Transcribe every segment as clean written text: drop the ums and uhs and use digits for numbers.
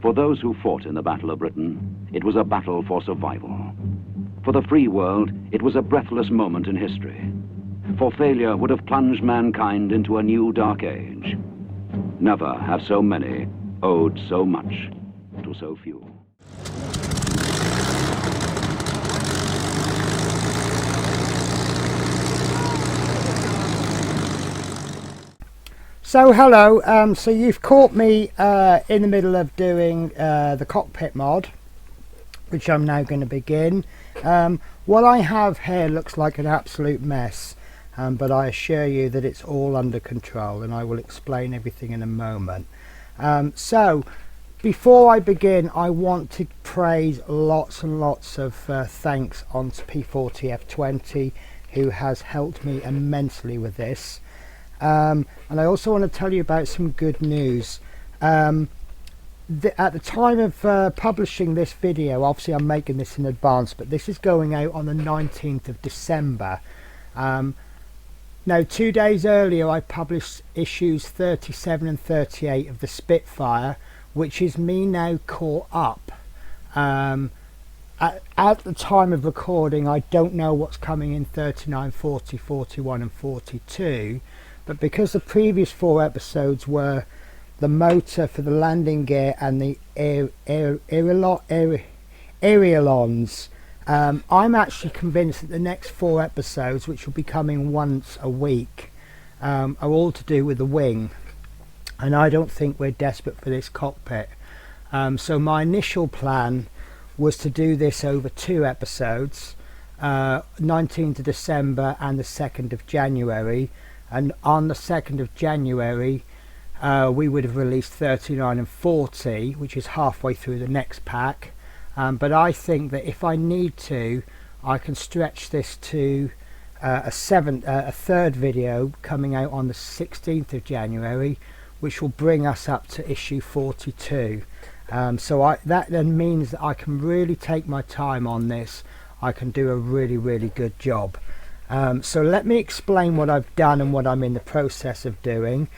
For those who fought in the Battle of Britain, it was a battle for survival. For the free world, it was a breathless moment in history. For failure would have plunged mankind into a new dark age. Never have so many owed so much to so few. So hello, so you've caught me in the middle of doing the cockpit mod, which I'm now going to begin. What I have here looks like an absolute mess, but I assure you that it's all under control, and I will explain everything in a moment. So before I begin, I want to praise lots and lots of thanks on to P40F20, who has helped me immensely with this. And I also want to tell you about some good news. At the time of publishing this video, obviously I'm making this in advance, but this is going out on the 19th of December. Now 2 days earlier I published issues 37 and 38 of the Spitfire, which is me now caught up. At the time of recording, I don't know what's coming in 39, 40, 41 and 42. But because the previous 4 episodes were the motor for the landing gear and the ailerons, I'm actually convinced that the next 4 episodes, which will be coming once a week, are all to do with the wing. And I don't think we're desperate for this cockpit. So my initial plan was to do this over 2 episodes, 19th of December and the 2nd of January. And on the 2nd of January we would have released 39 and 40, which is halfway through the next pack, but I think that if I need to, I can stretch this to a third video coming out on the 16th of January, which will bring us up to issue 42. So that then means that I can really take my time on this. I can do a really good job. So let me explain what I've done and what I'm in the process of doing.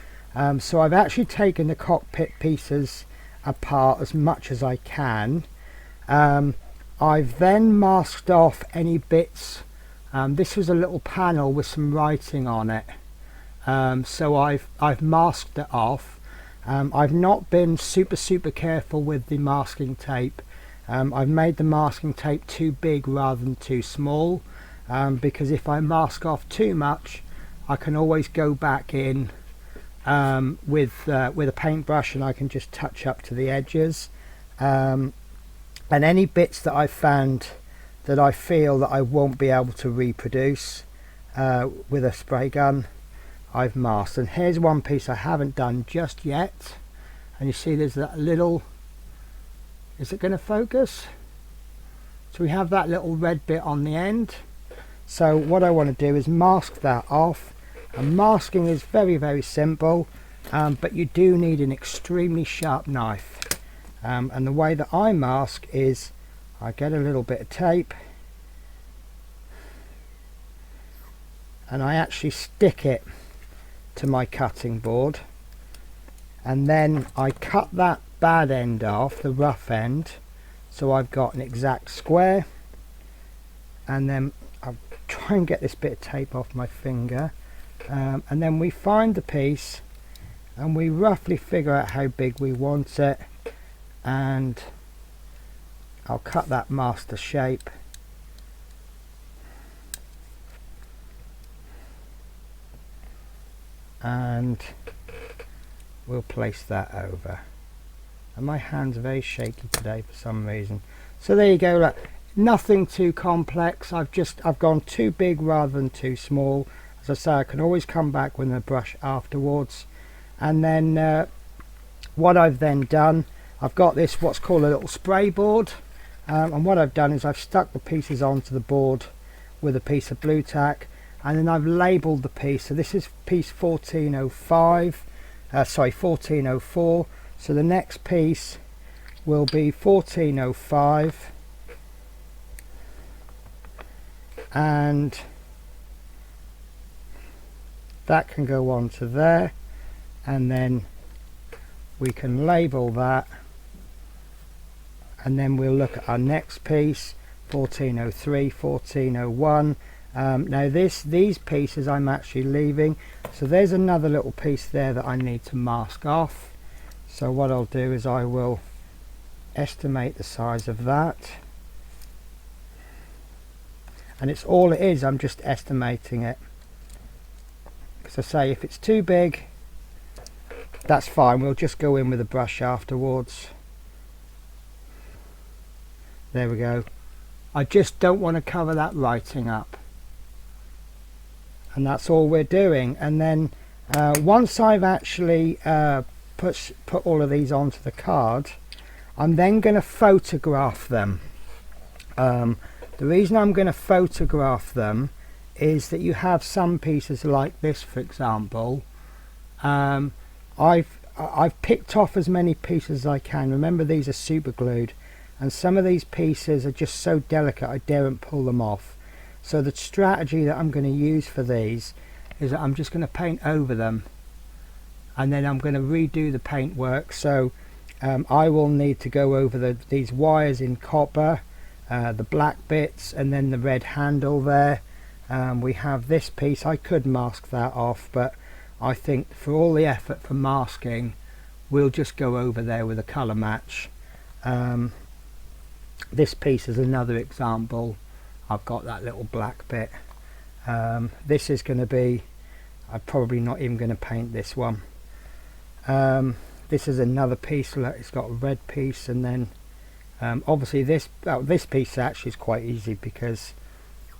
So I've actually taken the cockpit pieces apart as much as I can. I've then masked off any bits. This was a little panel with some writing on it. So I've masked it off. I've not been super careful with the masking tape. I've made the masking tape too big rather than too small. Because if I mask off too much, I can always go back in with a paintbrush, and I can just touch up to the edges. And any bits that I found that I feel that I won't be able to reproduce with a spray gun, I've masked. And here's one piece I haven't done just yet, and you see there's that little, is it going to focus? So we have that little red bit on the end. So what I want to do is mask that off, and masking is very simple, but you do need an extremely sharp knife, and the way that I mask is I get a little bit of tape and I actually stick it to my cutting board, and then I cut that bad end off, the rough end, so I've got an exact square, and then I'll try and get this bit of tape off my finger, and then we find the piece and we roughly figure out how big we want it, and I'll cut that master shape, and we'll place that over. And my hand's very shaky today for some reason. So there you go. Look, nothing too complex. I've gone too big rather than too small. As I say, I can always come back with a brush afterwards. And then what I've then done, I've got this what's called a little spray board, and what I've done is I've stuck the pieces onto the board with a piece of blue tack, and then I've labelled the piece. So this is piece 1405, sorry, 1404. So the next piece will be 1405, and that can go on to there, and then we can label that, and then we'll look at our next piece, 1403, 1401. Now these pieces I'm actually leaving, so there's another little piece there that I need to mask off. So what I'll do is I will estimate the size of that, and it's all it is, I'm just estimating it, because I say if it's too big, that's fine, we'll just go in with a brush afterwards. There we go. I just don't want to cover that writing up, and that's all we're doing. And then once I've actually put all of these onto the card, I'm then going to photograph them. The reason I'm going to photograph them is that you have some pieces like this, for example. I've picked off as many pieces as I can. Remember, these are super glued, and some of these pieces are just so delicate I daren't pull them off. So the strategy that I'm going to use for these is that I'm just going to paint over them, and then I'm going to redo the paint work. So I will need to go over these wires in copper, the black bits, and then the red handle there. We have this piece, I could mask that off, but I think for all the effort for masking, we'll just go over there with a colour match. This piece is another example. I've got that little black bit. This is going to be, I'm probably not even going to paint this one. This is another piece. Look, it's got a red piece, and then obviously this piece actually is quite easy, because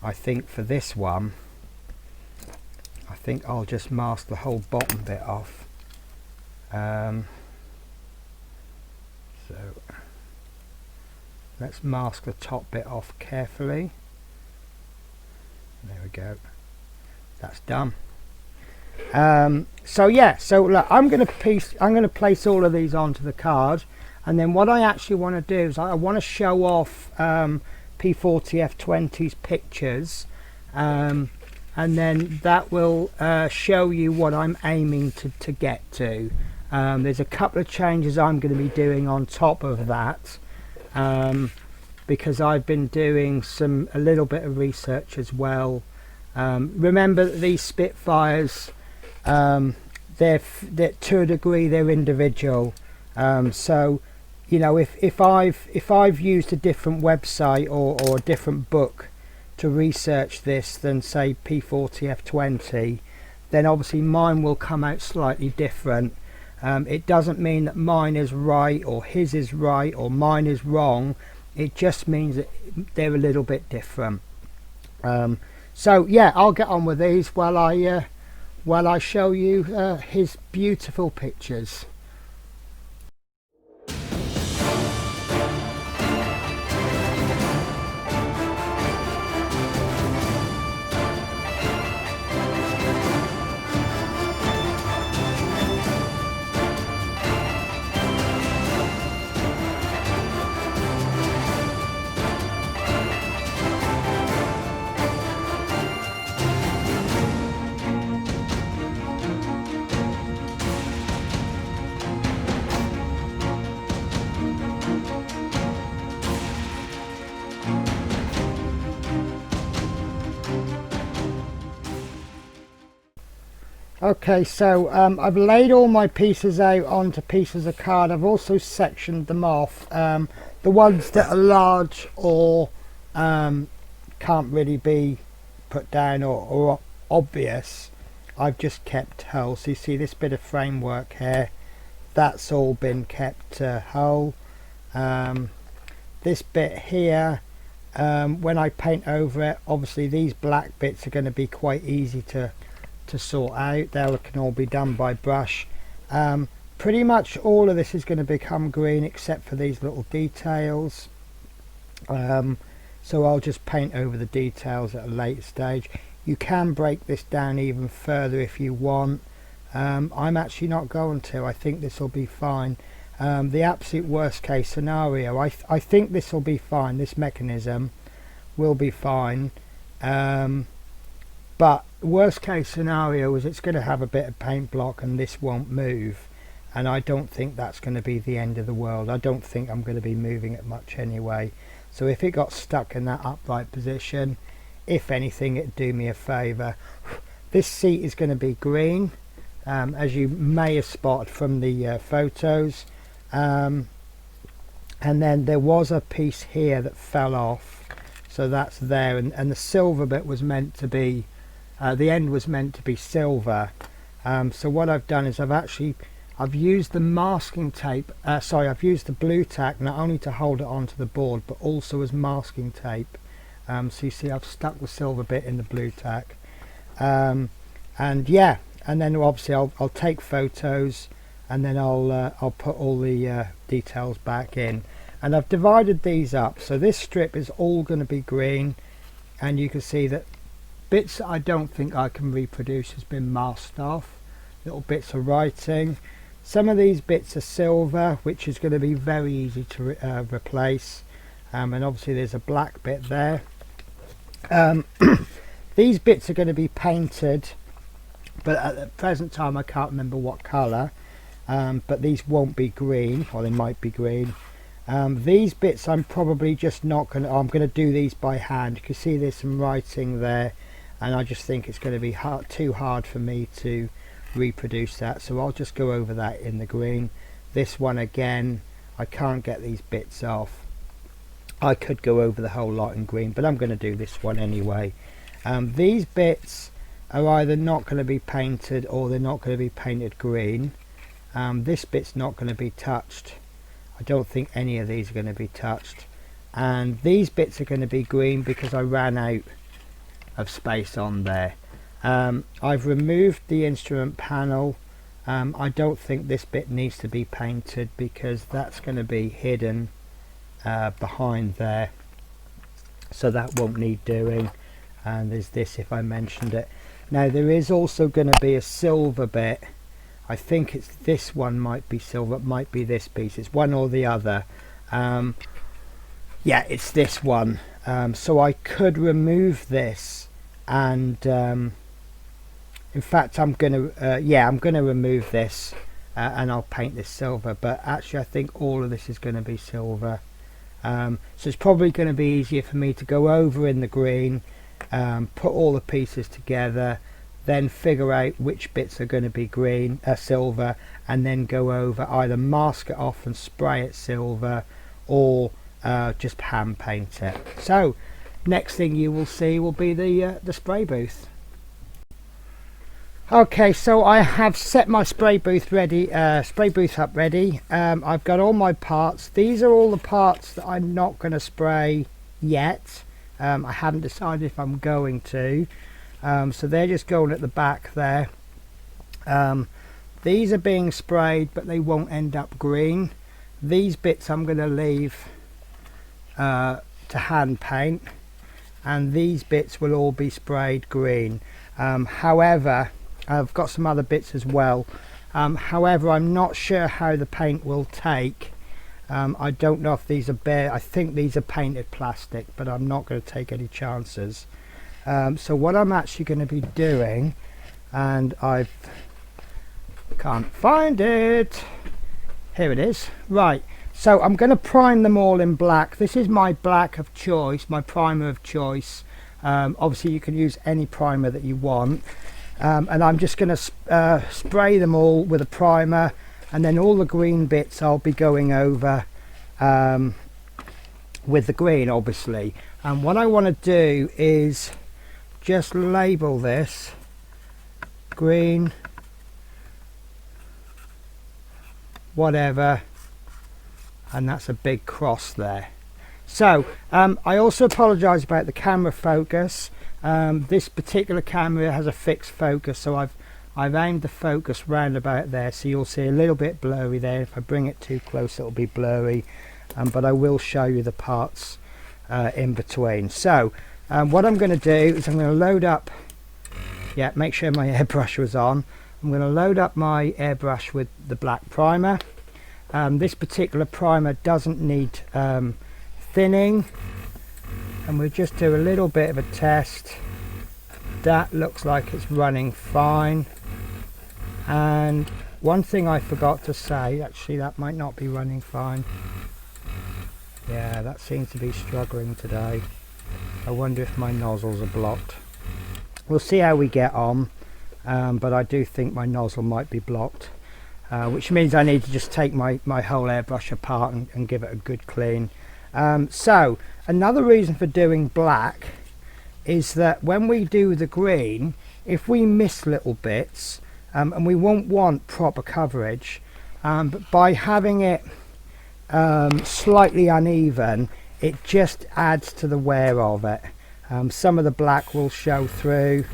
I think for this one I think I'll just mask the whole bottom bit off. So let's mask the top bit off carefully. There we go, that's done. So yeah, so look, I'm going to place all of these onto the card, and then what I actually want to do is I want to show off P40F20's pictures, and then that will show you what I'm aiming to get to. There's a couple of changes I'm going to be doing on top of that, because I've been doing a little bit of research as well. Remember that these Spitfires, they're to a degree they're individual. So you know, if I've used a different website or a different book to research this than say P40F20, then obviously mine will come out slightly different. It doesn't mean that mine is right or his is right or mine is wrong. It just means that they're a little bit different. So yeah, I'll get on with these while I show you his beautiful pictures. Okay, so I've laid all my pieces out onto pieces of card. I've also sectioned them off. The ones that are large or can't really be put down or obvious, I've just kept whole. So you see this bit of framework here, that's all been kept whole. This bit here, when I paint over it, obviously these black bits are going to be quite easy to sort out. They can all be done by brush. Pretty much all of this is going to become green except for these little details. So I'll just paint over the details at a later stage. You can break this down even further if you want. I'm actually not going to. I think this will be fine. The absolute worst case scenario, I think this will be fine. This mechanism will be fine. But worst case scenario is it's going to have a bit of paint block and this won't move. and I don't think that's going to be the end of the world. I don't think I'm going to be moving it much anyway. So if it got stuck in that upright position, if anything, it'd do me a favour. This seat is going to be green, as you may have spotted from the photos, and then there was a piece here that fell off, so that's there, and the silver bit was meant to be, the end was meant to be silver. So what I've done is I've used the masking tape, I've used the blue tack not only to hold it onto the board but also as masking tape. So you see I've stuck the silver bit in the blue tack, and yeah, and then obviously I'll take photos, and then I'll put all the details back in. And I've divided these up, so this strip is all going to be green, and you can see that bits that I don't think I can reproduce has been masked off, little bits of writing. Some of these bits are silver, which is going to be very easy to replace, and obviously there's a black bit there. These bits are going to be painted, but at the present time I can't remember what colour, but these won't be green, or they might be green. These bits I'm probably just not going to, I'm going to do these by hand. You can see there's some writing there, and I just think it's going to be too hard for me to reproduce that, so I'll just go over that in the green. This one again, I can't get these bits off. I could go over the whole lot in green, but I'm going to do this one anyway. These bits are either not going to be painted or they're not going to be painted green. This bit's not going to be touched. I don't think any of these are going to be touched, and these bits are going to be green because I ran out of space on there. I've removed the instrument panel. I don't think this bit needs to be painted because that's going to be hidden behind there, so that won't need doing. And there's this, if I mentioned it. Now there is also going to be a silver bit. I think it's this one, might be silver, it might be this piece, it's one or the other. Yeah, it's this one. So I could remove this, and in fact I'm going to remove this, and I'll paint this silver, but actually I think all of this is going to be silver. So it's probably going to be easier for me to go over in the green, put all the pieces together, then figure out which bits are going to be green, silver, and then go over, either mask it off and spray it silver, or just hand paint it. So next thing you will see will be the spray booth. Okay, so I have set my spray booth ready, up ready. I've got all my parts. These are all the parts that I'm not going to spray yet. I haven't decided if I'm going to. So they're just going at the back there. These are being sprayed, but they won't end up green. These bits I'm going to leave to hand paint, and these bits will all be sprayed green. However, I've got some other bits as well. However, I'm not sure how the paint will take. I don't know if these are bare. I think these are painted plastic, but I'm not going to take any chances. So what I'm actually going to be doing, and I can't find it, here it is, right, so I'm going to prime them all in black. This is my black of choice, my primer of choice. Obviously you can use any primer that you want, and I'm just going to spray them all with a primer, and then all the green bits I'll be going over with the green, obviously. And what I want to do is just label this green whatever, and that's a big cross there. So I also apologize about the camera focus. This particular camera has a fixed focus, so I've aimed the focus round about there, so you'll see a little bit blurry there. If I bring it too close it'll be blurry, but I will show you the parts in between. So what I'm going to do is I'm going to load up, make sure my airbrush was on. I'm going to load up my airbrush with the black primer. This particular primer doesn't need thinning, and we'll just do a little bit of a test. That looks like it's running fine, and One thing I forgot to say, actually that might not be running fine. Yeah, that seems to be struggling today. I wonder if my nozzles are blocked. We'll see how we get on, but I do think my nozzle might be blocked, which means I need to just take my whole airbrush apart and give it a good clean. So another reason for doing black is that when we do the green, if we miss little bits, and we won't want proper coverage, but by having it slightly uneven, it just adds to the wear of it. Some of the black will show through.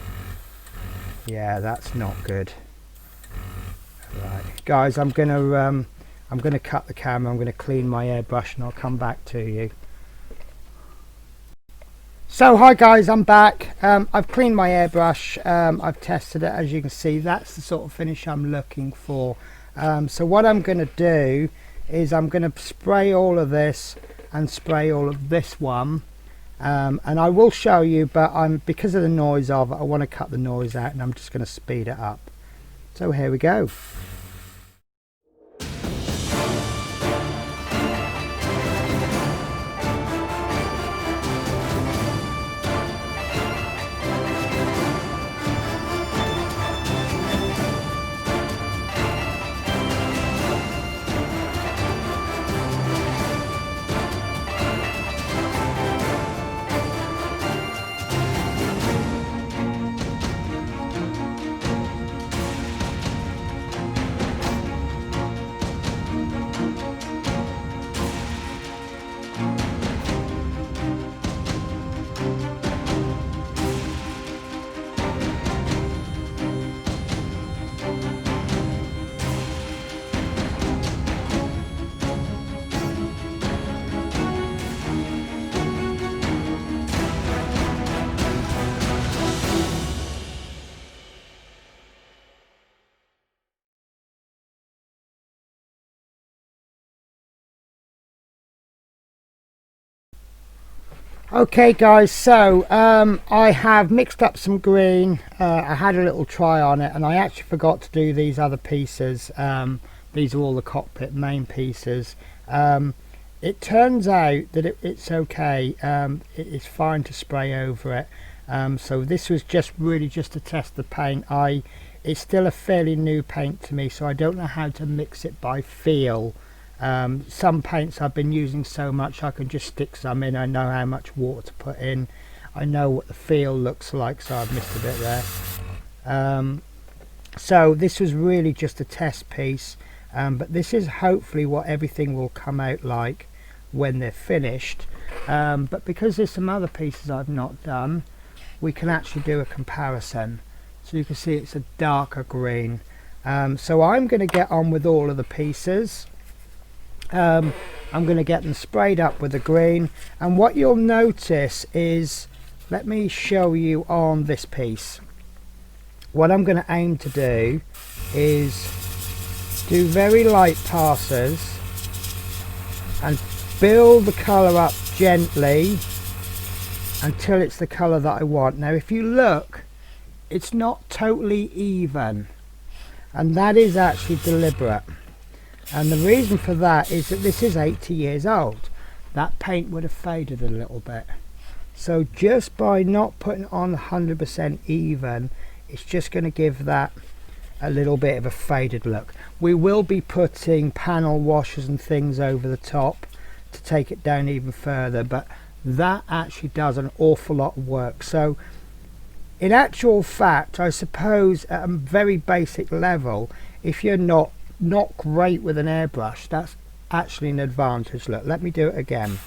Yeah, that's not good. Right, guys, I'm gonna cut the camera. I'm gonna clean my airbrush and I'll come back to you. So hi guys, I'm back. I've cleaned my airbrush. I've tested it. As you can see, that's the sort of finish I'm looking for. So what I'm going to do is I'm going to spray all of this and spray all of this one, and I will show you, but because of the noise of it, I want to cut the noise out, and I'm just going to speed it up. So here we go. Okay guys, so I have mixed up some green. I had a little try on it, and I actually forgot to do these other pieces. These are all the cockpit main pieces. It turns out that it's okay. It's fine to spray over it. So this was just really just to test the paint. It's still a fairly new paint to me, so I don't know how to mix it by feel. Some paints I've been using so much I can just stick some in. I know how much water to put in. I know what the feel looks like, so I've missed a bit there. So this was really just a test piece, but this is hopefully what everything will come out like when they're finished. But because there's some other pieces I've not done, we can actually do a comparison. So you can see it's a darker green. So I'm going to get on with all of the pieces. I'm going to get them sprayed up with the green, and what you'll notice is, let me show you on this piece. What I'm going to aim to do is do very light passes and build the colour up gently until it's the colour that I want. Now if you look, it's not totally even, and that is actually deliberate. And the reason for that is that this is 80 years old. That paint would have faded a little bit. So just by not putting it on 100% even, it's just going to give that a little bit of a faded look. We will be putting panel washers and things over the top to take it down even further, but that actually does an awful lot of work. So in actual fact, I suppose at a very basic level, if you're not great with an airbrush, that's actually an advantage. Look, let me do it again.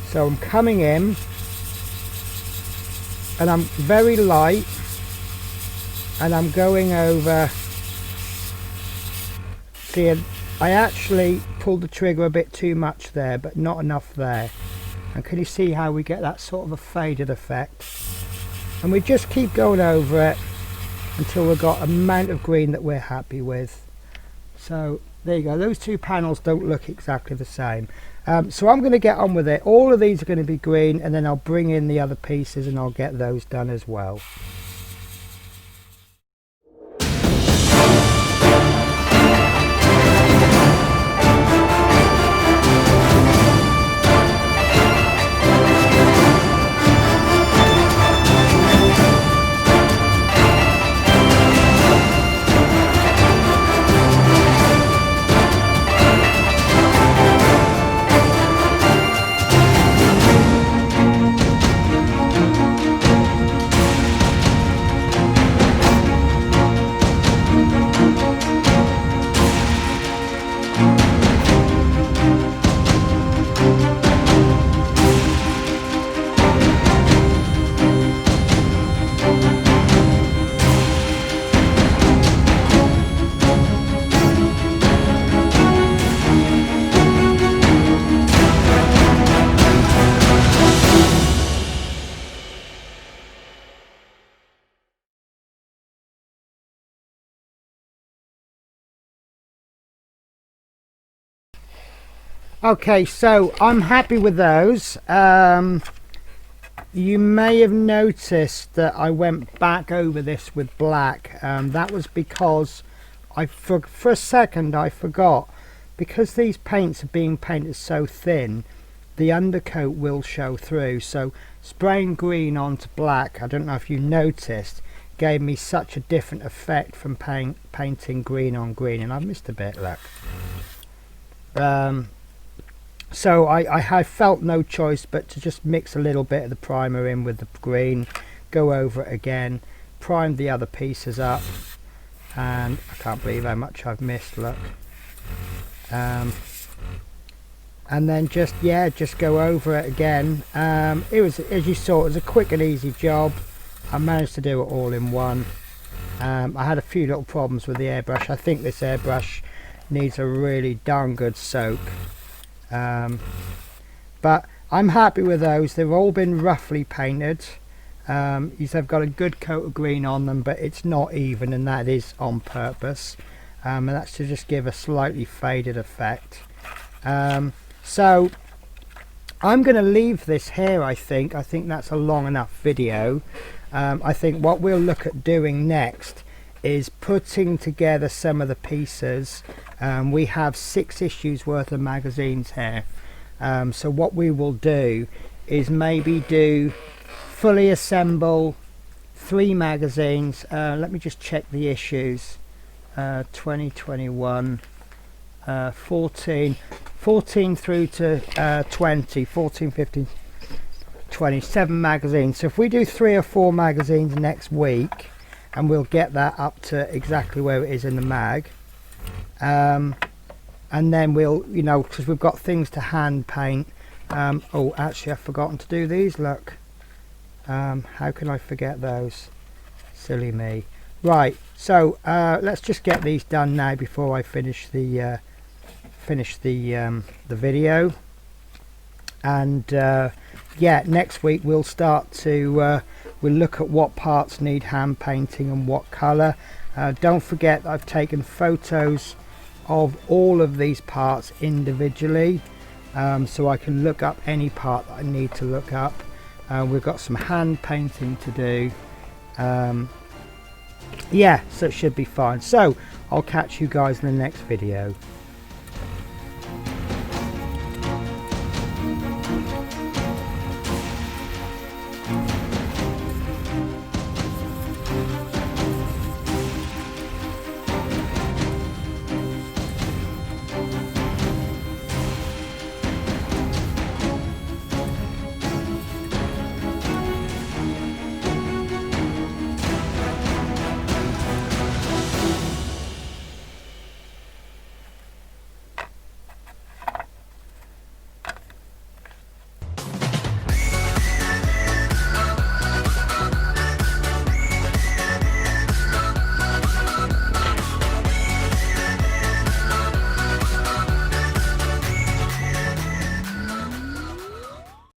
So I'm coming in and I'm very light, and I'm going over. See, I actually pulled the trigger a bit too much there, but not enough there. And can you see how we get that sort of a faded effect? And we just keep going over it until we've got an amount of green that we're happy with. So there you go. Those two panels don't look exactly the same. So I'm going to get on with it. All of these are going to be green, and then I'll bring in the other pieces and I'll get those done as well. Okay, so I'm happy with those. You may have noticed that I went back over this with black. That was because for a second I forgot, because these paints are being painted so thin, the undercoat will show through. So spraying green onto black, I don't know if you noticed, gave me such a different effect from painting green on green, and I missed a bit, look. So I felt no choice but to just mix a little bit of the primer in with the green, go over it again, prime the other pieces up, and I can't believe how much I've missed, look. And then just go over it again. It was, as you saw, it was a quick and easy job. I managed to do it all in one. I had a few little problems with the airbrush. I think this airbrush needs a really darn good soak. But I'm happy with those. They've all been roughly painted. They've got a good coat of green on them, but it's not even, and that is on purpose. And that's to just give a slightly faded effect. So I'm going to leave this here. I think that's a long enough video. I think what we'll look at doing next is putting together some of the pieces. We have 6 issues worth of magazines here, so what we will do is maybe do fully assemble 3 magazines. Let me just check the issues. 2021, 14 through to 20, 14, 15, 27 magazines. So if we do 3 or 4 magazines next week, and we'll get that up to exactly where it is in the mag, and then we'll, you know, because we've got things to hand paint. Oh, actually I've forgotten to do these, look. How can I forget those? Silly me. Right, so let's just get these done now before I finish the video. And yeah, next week we'll start to we'll look at what parts need hand painting and what colour. Don't forget, I've taken photos of all of these parts individually, so I can look up any part that I need to look up. We've got some hand painting to do. Yeah, so it should be fine. So I'll catch you guys in the next video.